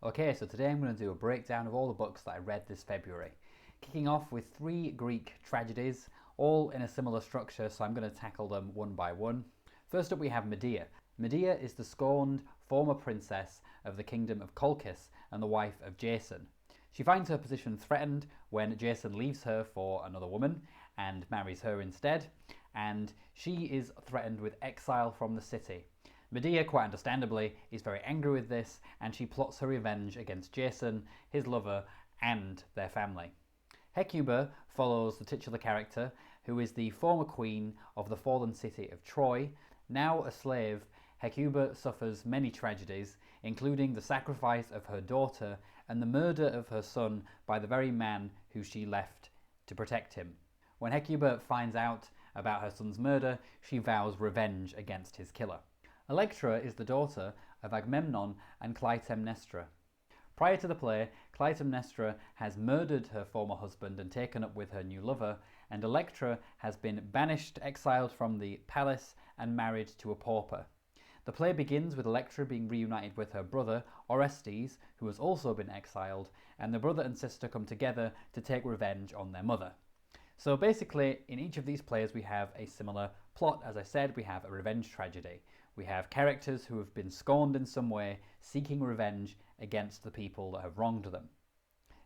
Okay, so today I'm going to do a breakdown of all the books that I read this February. Kicking off with 3 Greek tragedies, all in a similar structure, so I'm going to tackle them one by one. First up we have Medea. Medea is the scorned former princess of the kingdom of Colchis and the wife of Jason. She finds her position threatened when Jason leaves her for another woman and marries her instead, and she is threatened with exile from the city. Medea, quite understandably, is very angry with this, and she plots her revenge against Jason, his lover, and their family. Hecuba follows the titular character, who is the former queen of the fallen city of Troy. Now a slave, Hecuba suffers many tragedies, including the sacrifice of her daughter and the murder of her son by the very man who she left to protect him. When Hecuba finds out about her son's murder, she vows revenge against his killer. Electra is the daughter of Agamemnon and Clytemnestra. Prior to the play, Clytemnestra has murdered her former husband and taken up with her new lover, and Electra has been banished, exiled from the palace, and married to a pauper. The play begins with Electra being reunited with her brother, Orestes, who has also been exiled, and the brother and sister come together to take revenge on their mother. So basically, in each of these plays we have a similar plot. As I said, we have a revenge tragedy. We have characters who have been scorned in some way, seeking revenge against the people that have wronged them.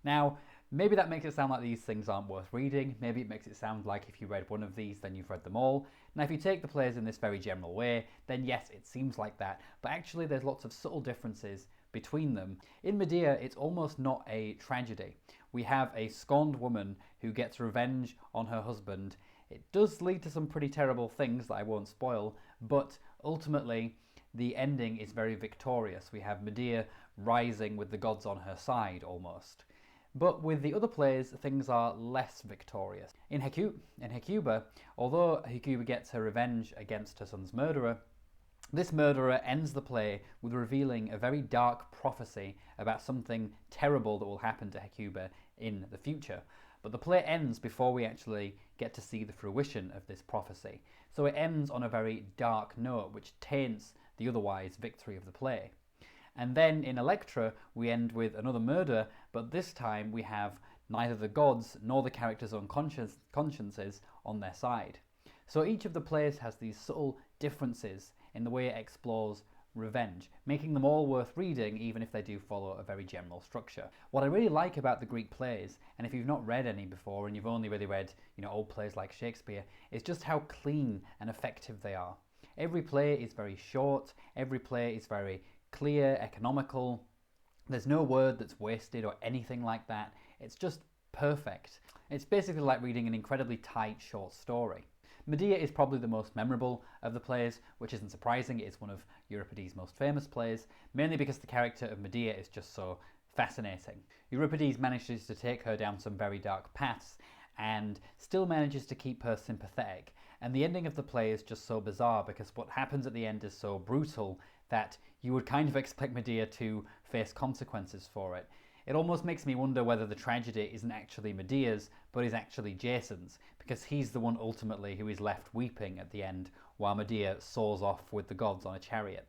Now, maybe that makes it sound like these things aren't worth reading. Maybe it makes it sound like if you read one of these, then you've read them all. Now, if you take the plays in this very general way, then yes, it seems like that. But actually, there's lots of subtle differences between them. In Medea, it's almost not a tragedy. We have a scorned woman who gets revenge on her husband. It does lead to some pretty terrible things that I won't spoil, but ultimately the ending is very victorious. We have Medea rising with the gods on her side almost. But with the other plays, things are less victorious. In Hecuba, although Hecuba gets her revenge against her son's murderer, this murderer ends the play with revealing a very dark prophecy about something terrible that will happen to Hecuba in the future. But the play ends before we actually get to see the fruition of this prophecy. So it ends on a very dark note, which taints the otherwise victory of the play. And then in Electra, we end with another murder, but this time we have neither the gods nor the characters' own consciences on their side. So each of the plays has these subtle differences in the way it explores revenge, making them all worth reading even if they do follow a very general structure. What I really like about the Greek plays, and if you've not read any before and you've only really read, old plays like Shakespeare, is just how clean and effective they are. Every play is very short, every play is very clear, economical. There's no word that's wasted or anything like that. It's just perfect. It's basically like reading an incredibly tight short story. Medea is probably the most memorable of the plays, which isn't surprising. It is one of Euripides' most famous plays, mainly because the character of Medea is just so fascinating. Euripides manages to take her down some very dark paths and still manages to keep her sympathetic. And the ending of the play is just so bizarre because what happens at the end is so brutal that you would kind of expect Medea to face consequences for it. It almost makes me wonder whether the tragedy isn't actually Medea's, but is actually Jason's, because he's the one ultimately who is left weeping at the end, while Medea soars off with the gods on a chariot.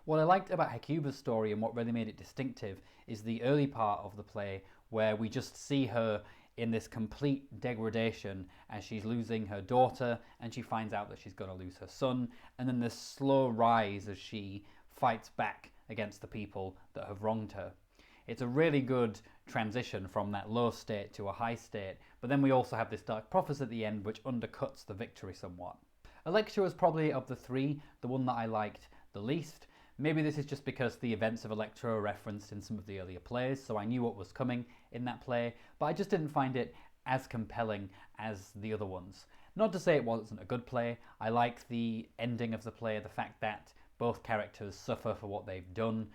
What I liked about Hecuba's story and what really made it distinctive is the early part of the play where we just see her in this complete degradation as she's losing her daughter and she finds out that she's going to lose her son, and then this slow rise as she fights back against the people that have wronged her. It's a really good transition from that low state to a high state, but then we also have this dark prophecy at the end which undercuts the victory somewhat. Electra was probably, of the 3, the one that I liked the least. Maybe this is just because the events of Electra are referenced in some of the earlier plays, so I knew what was coming in that play, but I just didn't find it as compelling as the other ones. Not to say it wasn't a good play. I like the ending of the play, the fact that both characters suffer for what they've done.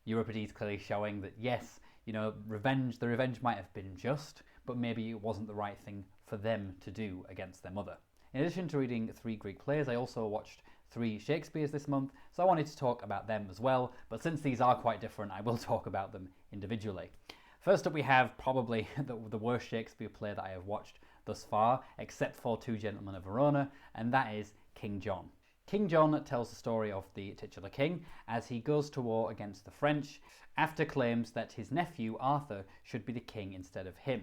Euripides clearly showing that yes, the revenge might have been just, but maybe it wasn't the right thing for them to do against their mother. In addition to reading 3 Greek plays, I also watched 3 Shakespeares this month, so I wanted to talk about them as well, but since these are quite different, I will talk about them individually. First up we have probably the worst Shakespeare play that I have watched thus far, except for Two Gentlemen of Verona, and that is King John. King John tells the story of the titular king as he goes to war against the French after claims that his nephew Arthur should be the king instead of him.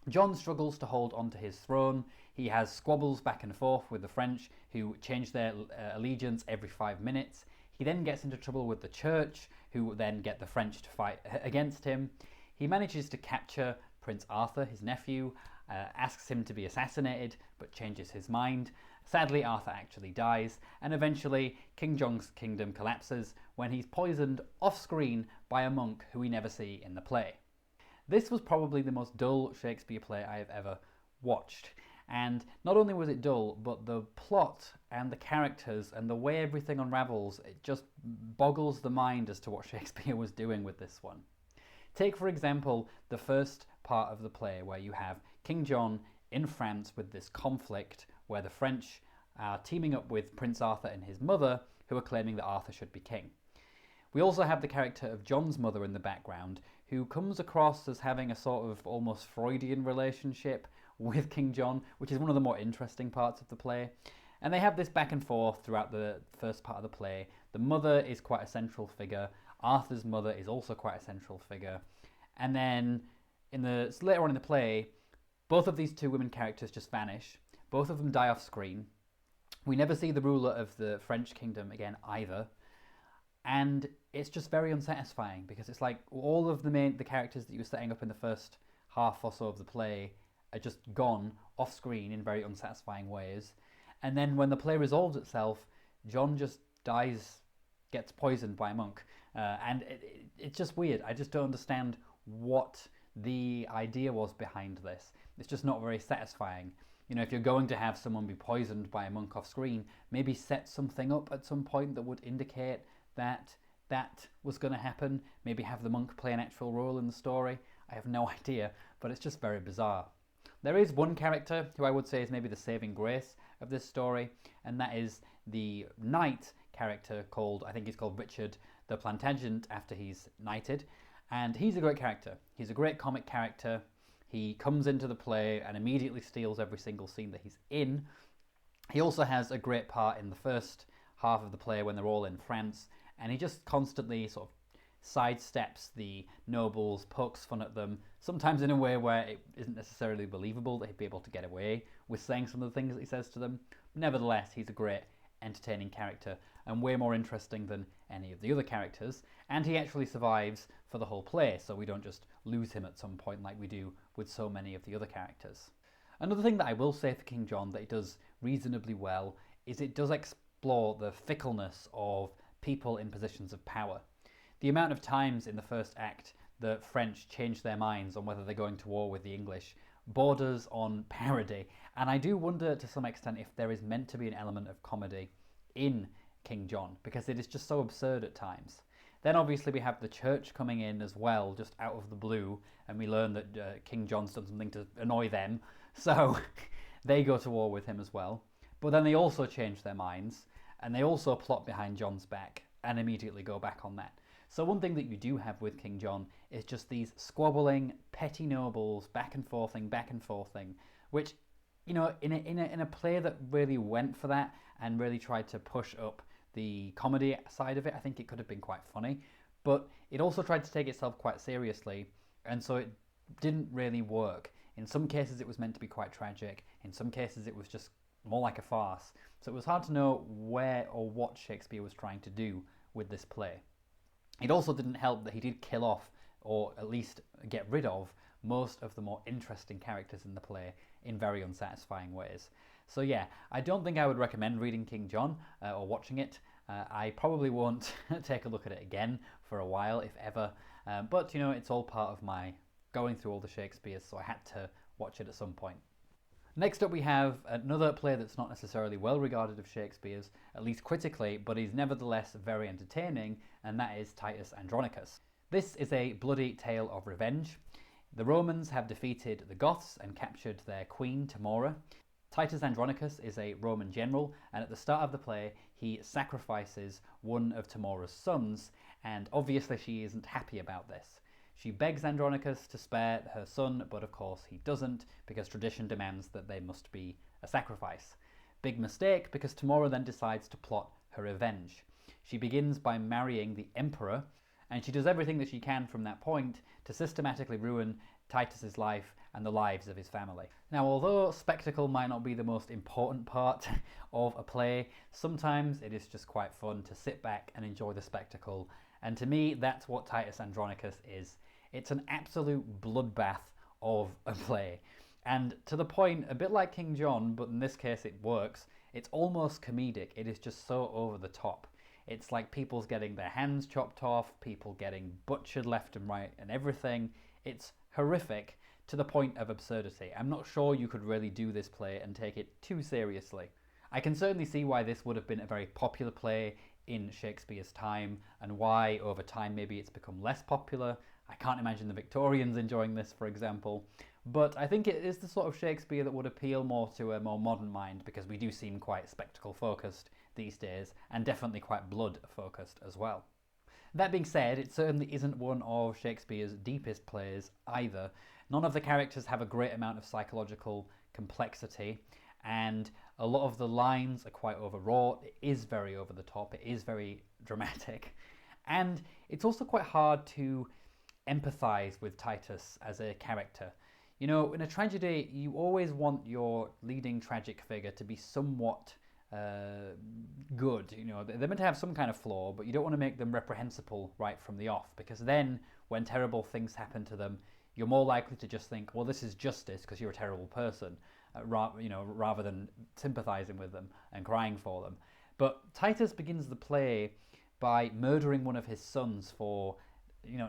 John struggles to hold onto his throne. He has squabbles back and forth with the French, who change their allegiance every 5 minutes. He then gets into trouble with the church, who then get the French to fight against him. He manages to capture Prince Arthur, his nephew, asks him to be assassinated, but changes his mind. Sadly, Arthur actually dies, and eventually King John's kingdom collapses when he's poisoned off-screen by a monk who we never see in the play. This was probably the most dull Shakespeare play I have ever watched. And not only was it dull, but the plot and the characters and the way everything unravels, it just boggles the mind as to what Shakespeare was doing with this one. Take, for example, the first part of the play where you have King John in France with this conflict where the French are teaming up with Prince Arthur and his mother, who are claiming that Arthur should be king. We also have the character of John's mother in the background, who comes across as having a sort of almost Freudian relationship with King John, which is one of the more interesting parts of the play. And they have this back and forth throughout the first part of the play. The mother is quite a central figure. Arthur's mother is also quite a central figure. And then later on in the play, both of these two women characters just vanish. Both of them die off screen. We never see the ruler of the French kingdom again either. And it's just very unsatisfying because it's like all of the characters that you were setting up in the first half or so of the play are just gone off screen in very unsatisfying ways. And then when the play resolves itself, John just dies, gets poisoned by a monk. And it's just weird. I just don't understand what the idea was behind this. It's just not very satisfying. You know, if you're going to have someone be poisoned by a monk off screen, maybe set something up at some point that would indicate that was going to happen. Maybe have the monk play an actual role in the story. I have no idea, but it's just very bizarre. There is one character who I would say is maybe the saving grace of this story, and that is the knight character I think he's called Richard the Plantagenet after he's knighted. And he's a great character. He's a great comic character. He comes into the play and immediately steals every single scene that he's in. He also has a great part in the first half of the play when they're all in France, and he just constantly sort of sidesteps the nobles, pokes fun at them, sometimes in a way where it isn't necessarily believable that he'd be able to get away with saying some of the things that he says to them. Nevertheless, he's a great, entertaining character and way more interesting than any of the other characters, and he actually survives for the whole play, so we don't just lose him at some point like we do with so many of the other characters. Another thing that I will say for King John that it does reasonably well is it does explore the fickleness of people in positions of power. The amount of times in the first act the French change their minds on whether they're going to war with the English borders on parody, and I do wonder to some extent if there is meant to be an element of comedy in King John, because it is just so absurd at times. Then obviously we have the church coming in as well, just out of the blue, and we learn that King John's done something to annoy them, so they go to war with him as well. But then they also change their minds, and they also plot behind John's back, and immediately go back on that. So one thing that you do have with King John is just these squabbling, petty nobles, back and forthing, which, you know, in a play that really went for that and really tried to push up the comedy side of it, I think it could have been quite funny. But it also tried to take itself quite seriously, and so it didn't really work. In some cases it was meant to be quite tragic, in some cases it was just more like a farce. So it was hard to know where or what Shakespeare was trying to do with this play. It also didn't help that he did kill off, or at least get rid of, most of the more interesting characters in the play in very unsatisfying ways. So yeah, I don't think I would recommend reading King John or watching it. I probably won't take a look at it again for a while, if ever. But you know, it's all part of my going through all the Shakespeares, so I had to watch it at some point. Next up we have another play that's not necessarily well regarded of Shakespeare's, at least critically, but is nevertheless very entertaining, and that is Titus Andronicus. This is a bloody tale of revenge. The Romans have defeated the Goths and captured their queen, Tamora. Titus Andronicus is a Roman general, and at the start of the play he sacrifices one of Tamora's sons, and obviously she isn't happy about this. She begs Andronicus to spare her son, but of course he doesn't, because tradition demands that they must be a sacrifice. Big mistake, because Tamora then decides to plot her revenge. She begins by marrying the emperor, and she does everything that she can from that point to systematically ruin Titus's life and the lives of his family. Now, although spectacle might not be the most important part of a play, sometimes it is just quite fun to sit back and enjoy the spectacle, and to me, that's what Titus Andronicus is. It's an absolute bloodbath of a play, and to the point, a bit like King John, but in this case it works, it's almost comedic. It is just so over the top. It's like people's getting their hands chopped off, people getting butchered left and right and everything. It's horrific to the point of absurdity. I'm not sure you could really do this play and take it too seriously. I can certainly see why this would have been a very popular play in Shakespeare's time, and why over time maybe it's become less popular. I can't imagine the Victorians enjoying this, for example. But I think it is the sort of Shakespeare that would appeal more to a more modern mind, because we do seem quite spectacle focused these days, and definitely quite blood focused as well. That being said, it certainly isn't one of Shakespeare's deepest plays either. None of the characters have a great amount of psychological complexity, and a lot of the lines are quite overwrought. It is very over the top, it is very dramatic, and it's also quite hard to empathise with Titus as a character. You know, in a tragedy, you always want your leading tragic figure to be somewhat good. You know, they're meant to have some kind of flaw, but you don't want to make them reprehensible right from the off, because then when terrible things happen to them, you're more likely to just think, well, this is justice because you're a terrible person, rather than sympathising with them and crying for them. But Titus begins the play by murdering one of his sons for,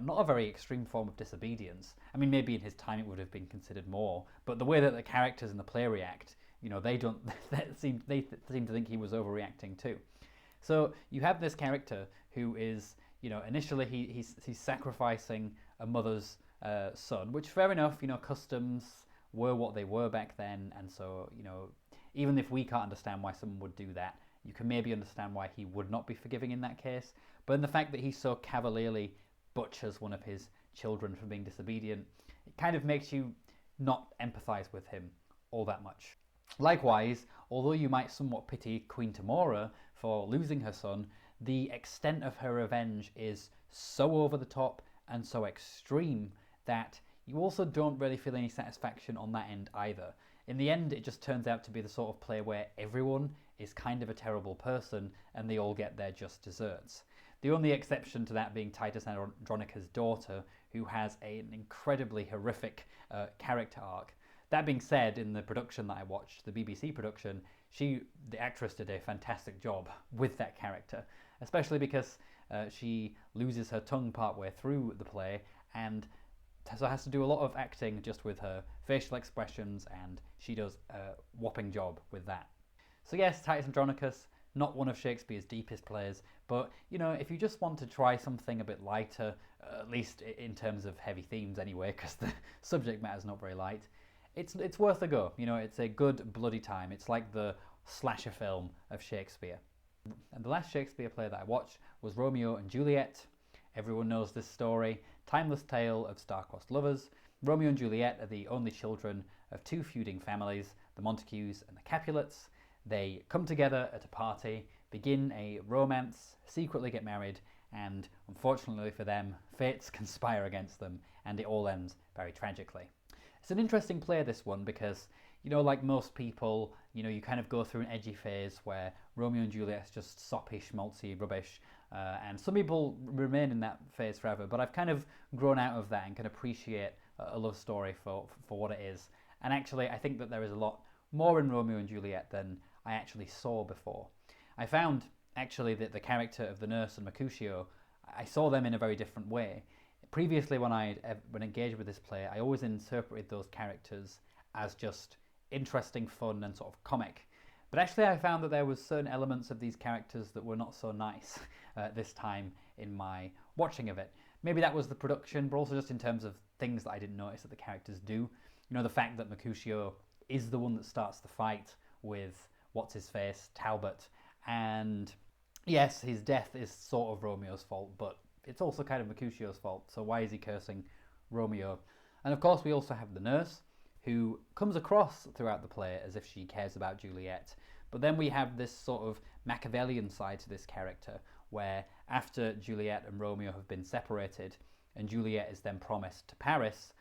not a very extreme form of disobedience. I mean, maybe in his time it would have been considered more, but the way that the characters in the play react, they don't. They seem to think he was overreacting too. So you have this character who is, initially he's sacrificing a mother's son, which fair enough. Customs were what they were back then, and so even if we can't understand why someone would do that, you can maybe understand why he would not be forgiving in that case. But in the fact that he so cavalierly butchers one of his children for being disobedient, it kind of makes you not empathise with him all that much. Likewise, although you might somewhat pity Queen Tamora for losing her son, the extent of her revenge is so over the top and so extreme that you also don't really feel any satisfaction on that end either. In the end, it just turns out to be the sort of play where everyone is kind of a terrible person and they all get their just desserts. The only exception to that being Titus Andronicus' daughter, who has an incredibly horrific character arc. That being said, in the production that I watched, the BBC production, the actress did a fantastic job with that character, especially because she loses her tongue partway through the play, and so has to do a lot of acting just with her facial expressions, and she does a whopping job with that. So yes, Titus Andronicus, not one of Shakespeare's deepest plays, but if you just want to try something a bit lighter, at least in terms of heavy themes anyway, because the subject matter is not very light, it's worth a go. It's a good bloody time. It's like the slasher film of Shakespeare. And the last Shakespeare play that I watched was Romeo and Juliet. Everyone knows this story. Timeless tale of star-crossed lovers. Romeo and Juliet are the only children of two feuding families, the Montagues and the Capulets. They come together at a party, begin a romance, secretly get married, and unfortunately for them, fates conspire against them, and it all ends very tragically. It's an interesting play, this one, because, like most people, you kind of go through an edgy phase where Romeo and Juliet is just soppy, schmaltzy rubbish, and some people remain in that phase forever, but I've kind of grown out of that and can appreciate a love story for what it is. And actually, I think that there is a lot more in Romeo and Juliet than I actually saw before. I found, actually, that the character of the nurse and Mercutio, I saw them in a very different way. Previously, when engaged with this play, I always interpreted those characters as just interesting, fun, and sort of comic. But actually, I found that there was certain elements of these characters that were not so nice this time in my watching of it. Maybe that was the production, but also just in terms of things that I didn't notice that the characters do. The fact that Mercutio is the one that starts the fight with what's-his-face, Talbot, and yes, his death is sort of Romeo's fault, but it's also kind of Mercutio's fault, so why is he cursing Romeo? And of course we also have the nurse, who comes across throughout the play as if she cares about Juliet, But then we have this sort of Machiavellian side to this character, where after Juliet and Romeo have been separated, and Juliet is then promised to Paris,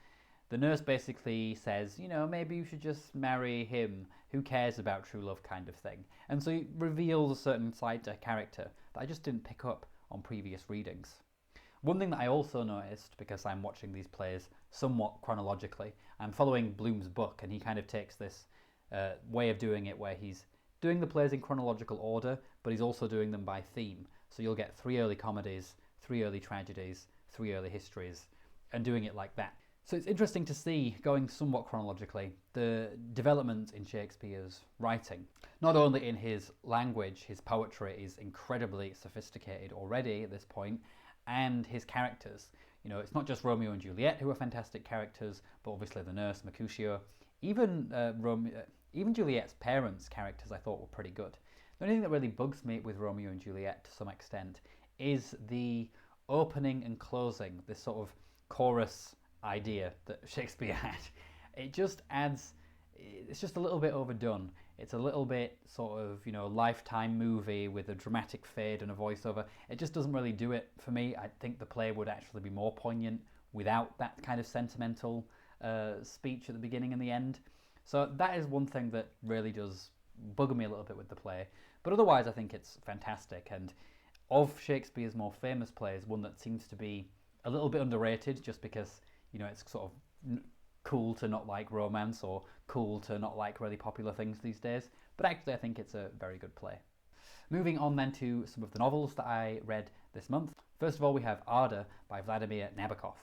the nurse basically says, you know, maybe you should just marry him. Who cares about true love, kind of thing. And so it reveals a certain side to her character that I just didn't pick up on previous readings. One thing that I also noticed, because I'm watching these plays somewhat chronologically, I'm following Bloom's book, and he kind of takes this way of doing it where he's doing the plays in chronological order, but he's also doing them by theme. So you'll get 3 early comedies, 3 early tragedies, 3 early histories, and doing it like that. So it's interesting to see, going somewhat chronologically, the development in Shakespeare's writing. Not only in his language, his poetry is incredibly sophisticated already at this point, and his characters. You know, it's not just Romeo and Juliet who are fantastic characters, but obviously the nurse, Mercutio. Even Juliet's parents' characters I thought were pretty good. The only thing that really bugs me with Romeo and Juliet to some extent is the opening and closing, this sort of chorus idea that Shakespeare had. It just adds, it's just a little bit overdone. It's a little bit sort of, you know, Lifetime movie with a dramatic fade and a voiceover. It just doesn't really do it for me. I think the play would actually be more poignant without that kind of sentimental speech at the beginning and the end. So that is one thing that really does bug me a little bit with the play. But otherwise I think it's fantastic, and of Shakespeare's more famous plays, one that seems to be a little bit underrated just because, you know, it's sort of cool to not like romance or cool to not like really popular things these days. But actually I think it's a very good play. Moving on then to some of the novels that I read this month. First of all, we have Ada by Vladimir Nabokov.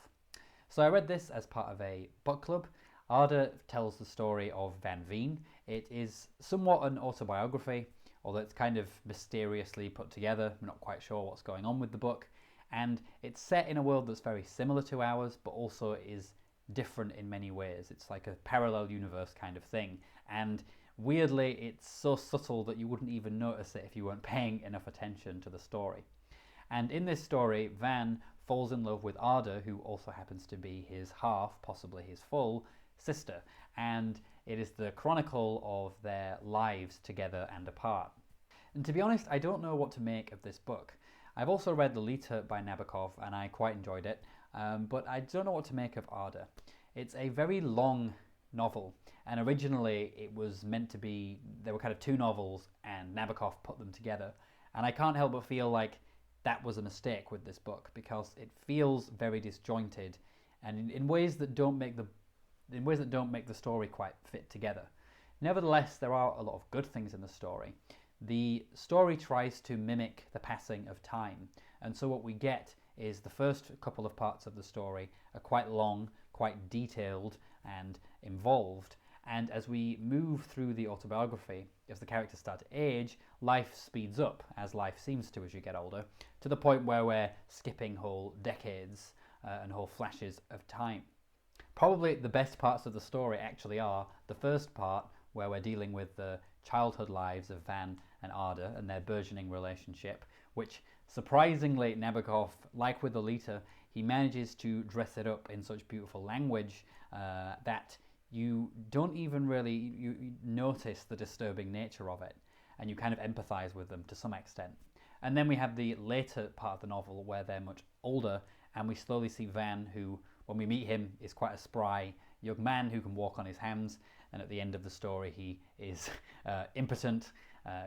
So I read this as part of a book club. Ada tells the story of Van Veen. It is somewhat an autobiography, although it's kind of mysteriously put together. I'm not quite sure what's going on with the book. And it's set in a world that's very similar to ours, but also is different in many ways. It's like a parallel universe kind of thing. And weirdly, it's so subtle that you wouldn't even notice it if you weren't paying enough attention to the story. And in this story, Van falls in love with Ada, who also happens to be his half, possibly his full, sister. And it is the chronicle of their lives together and apart. And to be honest, I don't know what to make of this book. I've also read Lolita by Nabokov, and I quite enjoyed it, but I don't know what to make of Ada. It's a very long novel, and originally it was meant to be, there were kind of 2 novels, and Nabokov put them together. And I can't help but feel like that was a mistake with this book, because it feels very disjointed, and in ways that don't make the story quite fit together. Nevertheless, there are a lot of good things in the story. The story tries to mimic the passing of time, and so what we get is the first couple of parts of the story are quite long, quite detailed and involved, and as we move through the autobiography, as the characters start to age, life speeds up, as life seems to as you get older, to the point where we're skipping whole decades and whole flashes of time. Probably the best parts of the story actually are the first part, where we're dealing with the childhood lives of Van and Ada and their burgeoning relationship, which surprisingly Nabokov, like with Lolita, he manages to dress it up in such beautiful language that you don't even really you notice the disturbing nature of it, and you kind of empathize with them to some extent. And then we have the later part of the novel where they're much older, and we slowly see Van, who, when we meet him, is quite a spry young man who can walk on his hands, and at the end of the story he is impotent,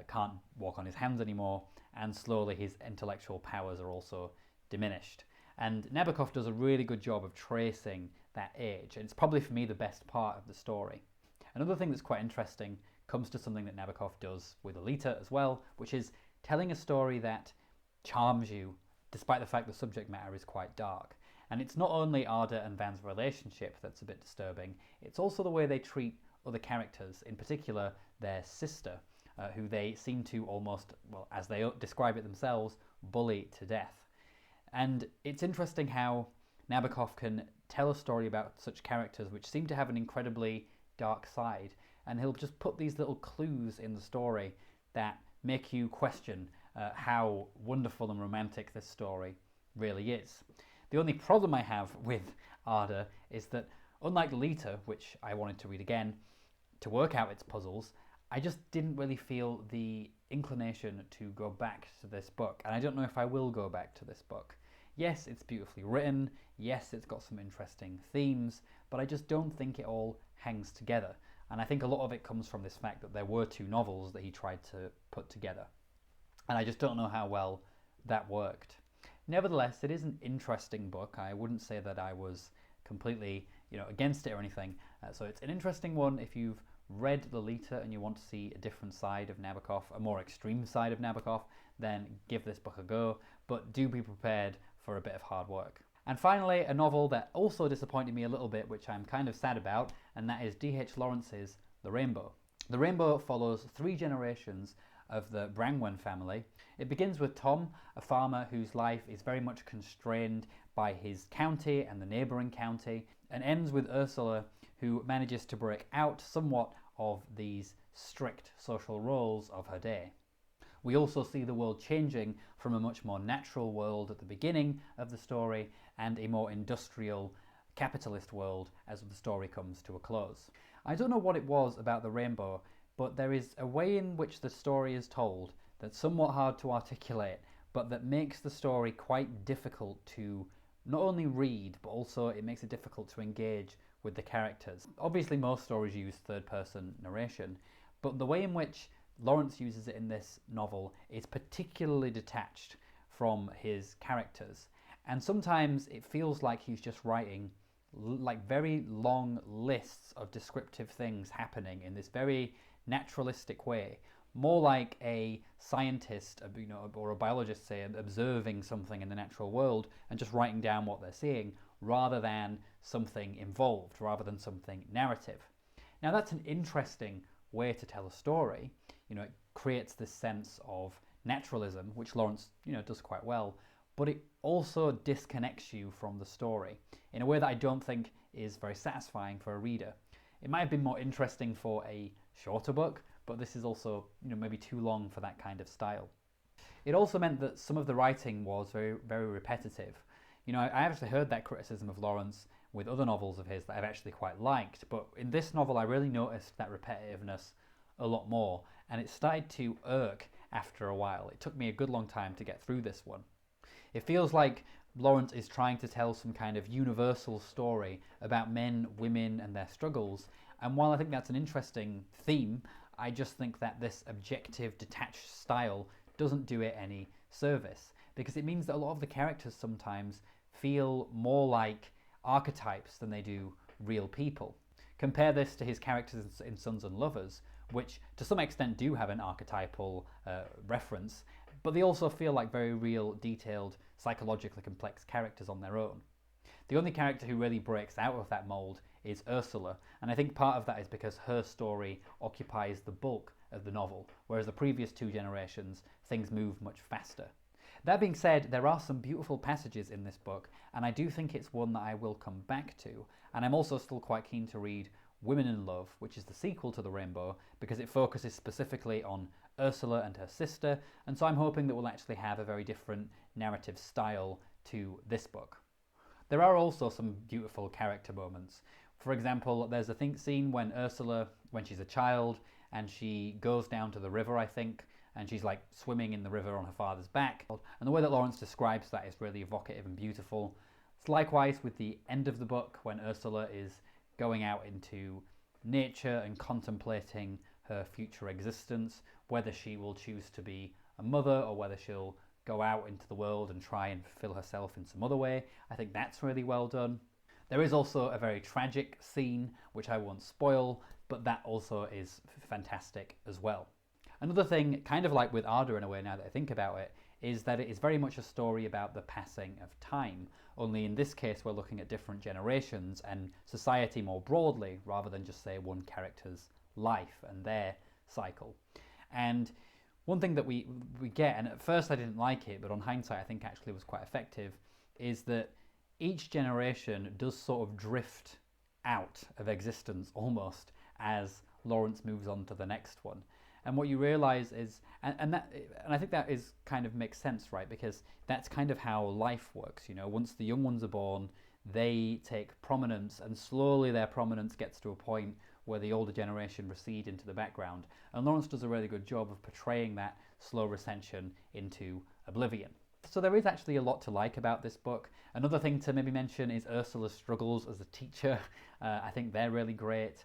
can't walk on his hands anymore, and slowly his intellectual powers are also diminished. And Nabokov does a really good job of tracing that age, and it's probably for me the best part of the story. Another thing that's quite interesting comes to something that Nabokov does with Lolita as well, which is telling a story that charms you despite the fact the subject matter is quite dark. And it's not only Ada and Van's relationship that's a bit disturbing, it's also the way they treat other characters, in particular their sister, who they seem to almost, well, as they describe it themselves, bully to death. And it's interesting how Nabokov can tell a story about such characters which seem to have an incredibly dark side, and he'll just put these little clues in the story that make you question how wonderful and romantic this story really is. The only problem I have with Ada is that, unlike Lolita, which I wanted to read again, to work out its puzzles, I just didn't really feel the inclination to go back to this book, and I don't know if I will go back to this book. Yes, it's beautifully written, yes, it's got some interesting themes, but I just don't think it all hangs together. And I think a lot of it comes from this fact that there were two novels that he tried to put together. And I just don't know how well that worked. Nevertheless, it is an interesting book. I wouldn't say that I was completely, against it or anything. So it's an interesting one if you've read Lolita and you want to see a different side of Nabokov, a more extreme side of Nabokov, then give this book a go, but do be prepared for a bit of hard work. And finally, a novel that also disappointed me a little bit, which I'm kind of sad about, and that is D.H. Lawrence's The Rainbow. The Rainbow follows 3 generations of the Brangwen family. It begins with Tom, a farmer whose life is very much constrained by his county and the neighbouring county, and ends with Ursula, who manages to break out somewhat of these strict social roles of her day. We also see the world changing from a much more natural world at the beginning of the story and a more industrial, capitalist world as the story comes to a close. I don't know what it was about The Rainbow, but there is a way in which the story is told that's somewhat hard to articulate, but that makes the story quite difficult to not only read, but also it makes it difficult to engage with the characters. Obviously most stories use third-person narration, but the way in which Lawrence uses it in this novel is particularly detached from his characters, and sometimes it feels like he's just writing like very long lists of descriptive things happening in this very naturalistic way, more like a scientist, or a biologist, say, observing something in the natural world and just writing down what they're seeing, rather than something involved, rather than something narrative. Now that's an interesting way to tell a story. It creates this sense of naturalism, which Lawrence, does quite well, but it also disconnects you from the story in a way that I don't think is very satisfying for a reader. It might have been more interesting for a shorter book, but this is also, maybe too long for that kind of style. It also meant that some of the writing was very, very repetitive. I actually heard that criticism of Lawrence with other novels of his that I've actually quite liked, but in this novel I really noticed that repetitiveness a lot more, and it started to irk after a while. It took me a good long time to get through this one. It feels like Lawrence is trying to tell some kind of universal story about men, women, and their struggles, and while I think that's an interesting theme, I just think that this objective, detached style doesn't do it any service, because it means that a lot of the characters sometimes feel more like archetypes than they do real people. Compare this to his characters in Sons and Lovers, which to some extent do have an archetypal reference, but they also feel like very real, detailed, psychologically complex characters on their own. The only character who really breaks out of that mould is Ursula, and I think part of that is because her story occupies the bulk of the novel, whereas the previous 2 generations, things move much faster. That being said, there are some beautiful passages in this book, and I do think it's one that I will come back to, and I'm also still quite keen to read Women in Love, which is the sequel to The Rainbow, because it focuses specifically on Ursula and her sister, and so I'm hoping that we'll actually have a very different narrative style to this book. There are also some beautiful character moments. For example, there's a scene when Ursula, when she's a child, and she goes down to the river, I think, and she's like swimming in the river on her father's back. And the way that Lawrence describes that is really evocative and beautiful. It's likewise with the end of the book when Ursula is going out into nature and contemplating her future existence, whether she will choose to be a mother or whether she'll go out into the world and try and fulfill herself in some other way. I think that's really well done. There is also a very tragic scene, which I won't spoil, but that also is fantastic as well. Another thing, kind of like with Ada in a way now that I think about it, is that it is very much a story about the passing of time, only in this case we're looking at different generations and society more broadly, rather than just say one character's life and their cycle. And one thing that we get, and at first I didn't like it, but on hindsight I think actually was quite effective, is that each generation does sort of drift out of existence almost as Lawrence moves on to the next one. And what you realise is, and I think that is kind of makes sense, right? Because that's kind of how life works, Once the young ones are born, they take prominence, and slowly their prominence gets to a point where the older generation recede into the background. And Lawrence does a really good job of portraying that slow recension into oblivion. So there is actually a lot to like about this book. Another thing to maybe mention is Ursula's struggles as a teacher. I think they're really great.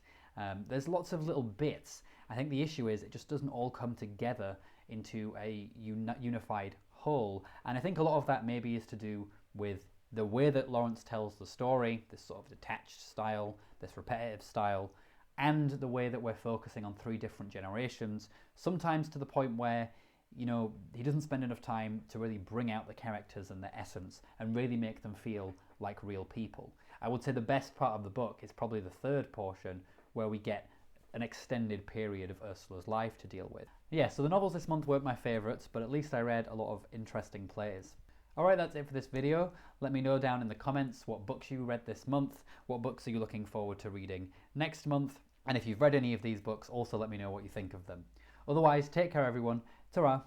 There's lots of little bits. I think the issue is it just doesn't all come together into a unified whole. And I think a lot of that maybe is to do with the way that Lawrence tells the story, this sort of detached style, this repetitive style, and the way that we're focusing on three different generations, sometimes to the point where, you know, he doesn't spend enough time to really bring out the characters and their essence and really make them feel like real people. I would say the best part of the book is probably the third portion, where we get an extended period of Ursula's life to deal with. Yeah, so the novels this month weren't my favourites, but at least I read a lot of interesting plays. Alright, that's it for this video. Let me know down in the comments what books you read this month, what books are you looking forward to reading next month, and if you've read any of these books, also let me know what you think of them. Otherwise, take care everyone. Ta-ra!